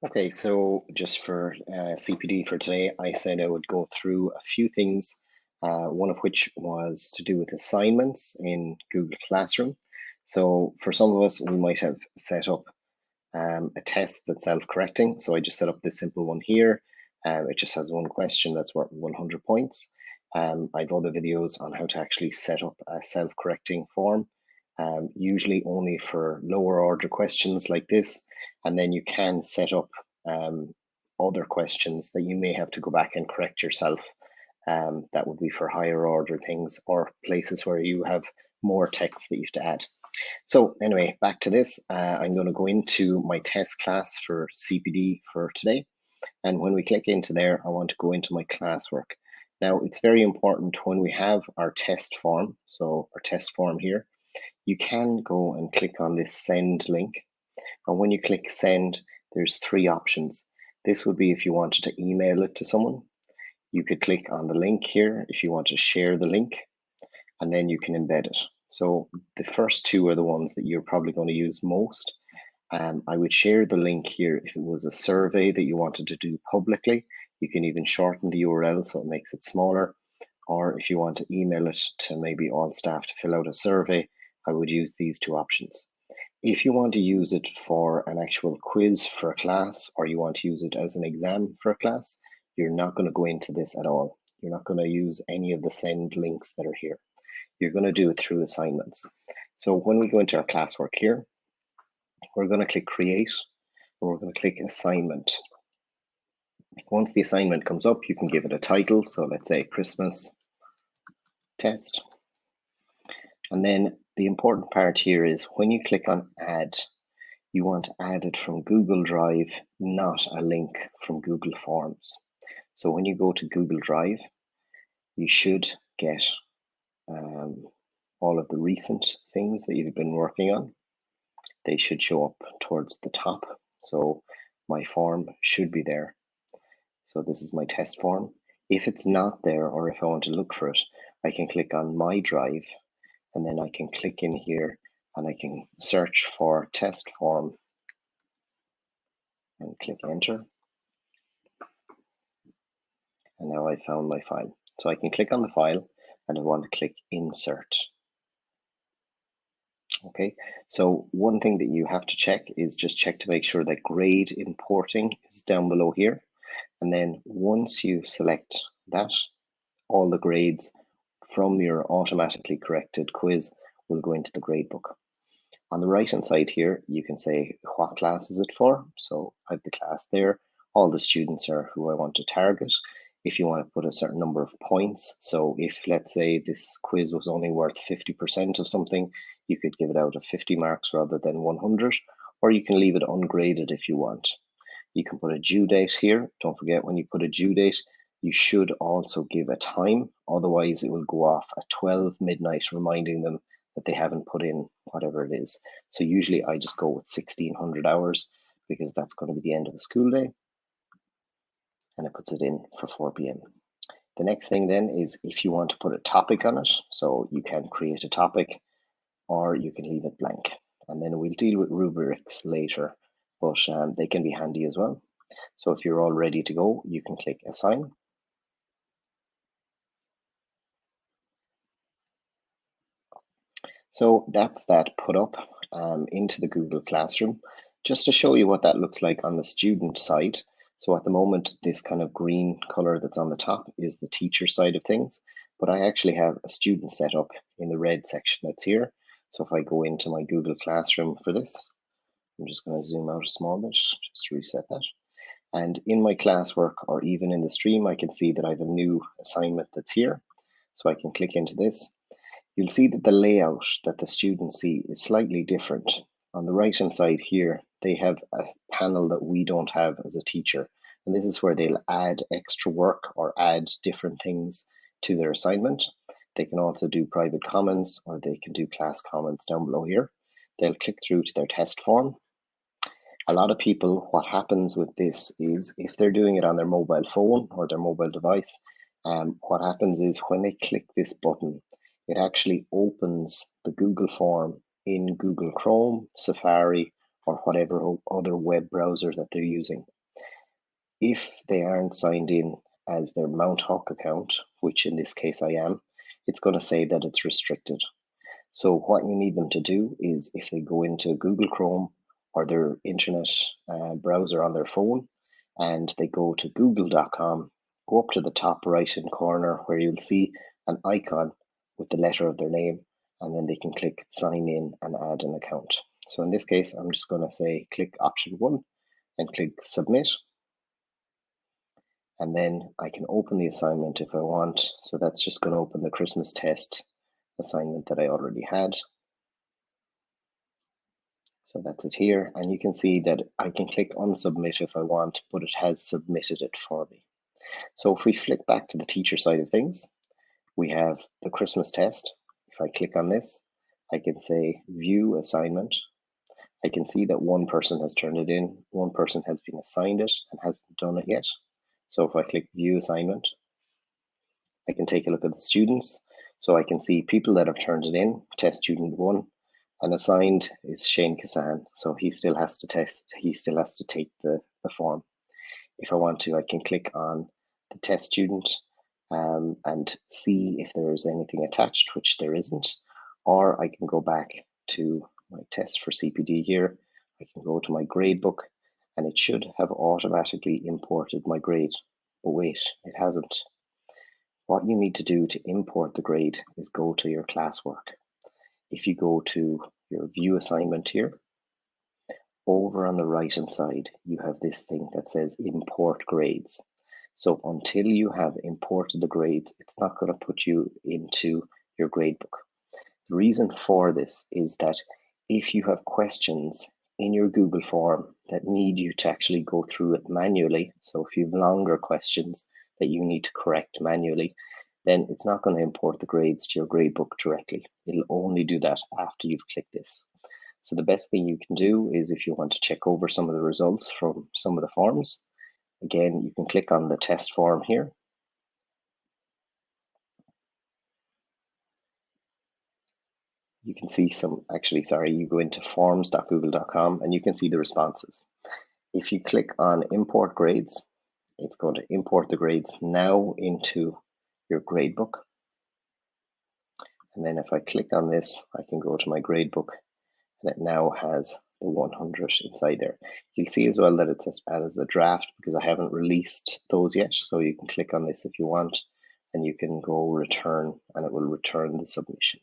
Okay, so just for CPD for today, I said I would go through a few things, one of which was to do with assignments in Google Classroom. So for some of us, we might have set up a test that's self-correcting. So I just set up this simple one here. It just has one question that's worth 100 points. I have other videos on how to actually set up a self-correcting form, usually only for lower order questions like this. And then you can set up um, other questions that you may have to go back and correct yourself. That would be for higher order things or places where you have more text that you have to add. So anyway, back to this. I'm going to go into my test class for CPD for today. And when we click into there, I want to go into my classwork. Now, it's very important when we have our test form, so our test form here, you can go and click on this send link. And when you click send, there's three options. This would be if you wanted to email it to someone. You could click on the link here if you want to share the link, and then you can embed it. So the first two are the ones that you're probably going to use most. I would share the link here if it was a survey that you wanted to do publicly. You can even shorten the URL so it makes it smaller. Or if you want to email it to maybe all staff to fill out a survey, I would use these two options. If you want to use it for an actual quiz for a class, or you want to use it as an exam for a class, you're not going to go into this at all. You're not going to use any of the send links that are here. You're going to do it through assignments. So when we go into our classwork here, we're going to click create and we're going to click assignment. Once the assignment comes up, you can give it a title. So let's say Christmas test. And then the important part here is when you click on add, you want to add it from Google Drive, not a link from Google Forms. So when you go to Google Drive, you should get all of the recent things that you've been working on. They should show up towards the top. So my form should be there. So this is my test form. If it's not there, or if I want to look for it, I can click on my drive and then I can click in here and I can search for test form and click enter. And now I found my file. So I can click on the file and I want to click insert. Okay, so one thing that you have to check is just check to make sure that grade importing is down below here. And then once you select that, all the grades from your automatically corrected quiz will go into the gradebook. On the right hand side here, you can say what class is it for. So I have the class there. All the students are who I want to target. If you want to put a certain number of points, so if let's say this quiz was only worth 50% of something, you could give it out of 50 marks rather than 100, or you can leave it ungraded if you want. You can put a due date here. Don't forget, when you put a due date, you should also give a time. Otherwise, it will go off at 12 midnight, reminding them that they haven't put in whatever it is. So usually I just go with 1600 hours because that's going to be the end of the school day. And it puts it in for 4 p.m. The next thing then is if you want to put a topic on it. So you can create a topic or you can leave it blank. And then we'll deal with rubrics later, but they can be handy as well. So if you're all ready to go, you can click assign. So that's that put up into the Google Classroom. Just to show you what that looks like on the student side. So at the moment, this kind of green color that's on the top is the teacher side of things, but I actually have a student set up in the red section that's here. So if I go into my Google Classroom for this, I'm just going to zoom out a small bit, just to reset that. And in my classwork or even in the stream, I can see that I have a new assignment that's here. So I can click into this. You'll see that the layout that the students see is slightly different. On the right hand side here, they have a panel that we don't have as a teacher. And this is where they'll add extra work or add different things to their assignment. They can also do private comments or they can do class comments down below here. They'll click through to their test form. A lot of people, what happens with this is if they're doing it on their mobile phone or their mobile device, what happens is when they click this button, it actually opens the Google form in Google Chrome, Safari, or whatever other web browser that they're using. If they aren't signed in as their Mount Hawk account, which in this case I am, it's going to say that it's restricted. So what you need them to do is if they go into Google Chrome or their internet browser on their phone and they go to google.com, go up to the top right hand corner where you'll see an icon with the letter of their name, and then they can click sign in and add an account. So in this case, I'm just going to say click option 1 and click submit. And then I can open the assignment if I want. So that's just going to open the Christmas test assignment that I already had. So that's it here. And you can see that I can click on submit if I want, but it has submitted it for me. So if we flick back to the teacher side of things, we have the Christmas test. If I click on this, I can say view assignment. I can see that one person has turned it in, one person has been assigned it and hasn't done it yet. So if I click view assignment, I can take a look at the students. So I can see people that have turned it in, test student 1, and assigned is Shane Kassan. So he still has to test, he still has to take the form. If I want to, I can click on the test student and see if there is anything attached, which there isn't, or I can go back to my test for CPD here. I can go to my grade book and it should have automatically imported my grade. But wait, it hasn't. What you need to do to import the grade is go to your classwork. If you go to your view assignment here, over on the right hand side, you have this thing that says import grades. So until you have imported the grades, it's not going to put you into your gradebook. The reason for this is that if you have questions in your Google form that need you to actually go through it manually, so if you have longer questions that you need to correct manually, then it's not going to import the grades to your gradebook directly. It'll only do that after you've clicked this. So the best thing you can do is if you want to check over some of the results from some of the forms, again, you can click on the test form here. You can see you go into forms.google.com and you can see the responses. If you click on import grades, it's going to import the grades now into your gradebook. And then if I click on this, I can go to my gradebook and it now has the 100 inside there. You'll see as well that it's as a draft because I haven't released those yet. So you can click on this if you want and you can go return and it will return the submission.